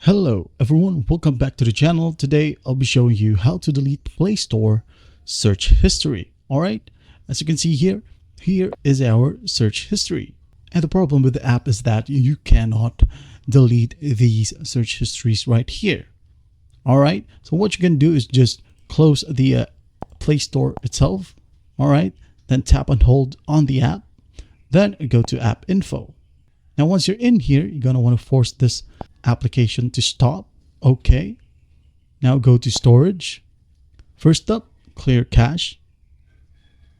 Hello everyone, welcome back to the channel. Today I'll be showing you how to delete Play Store search history. Alright, as you can see here is our search history. And the problem with the app is that you cannot delete these search histories right here. Alright, so what you can do is just close the Play Store itself. Alright, then tap and hold on the app. Then go to app info. Now once you're in here, you're going to want to force this application to stop. Okay. Now go to storage. First up, clear cache.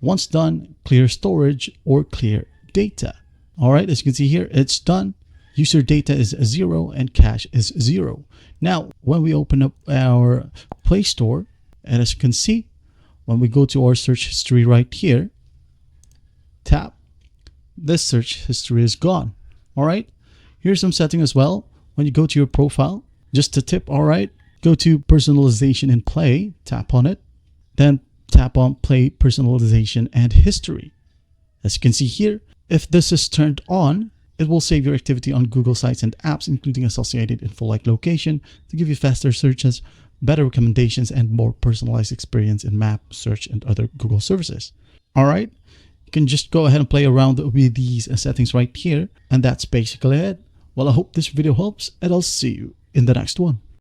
Once done, clear storage or clear data. All right, as you can see here, it's done. User data is 0 and cache is 0. Now, when we open up our Play Store, and as you can see, when we go to our search history right here, tap, this search history is gone. All right, here's some setting as well. When you go to your profile, just a tip, all right, go to personalization in Play, tap on it, then tap on Play personalization and history. As you can see here, if this is turned on, it will save your activity on Google sites and apps, including associated info like location, to give you faster searches, better recommendations, and more personalized experience in map, search, and other Google services. All right, you can just go ahead and play around with these settings right here, and that's basically it. Well, I hope this video helps, and I'll see you in the next one.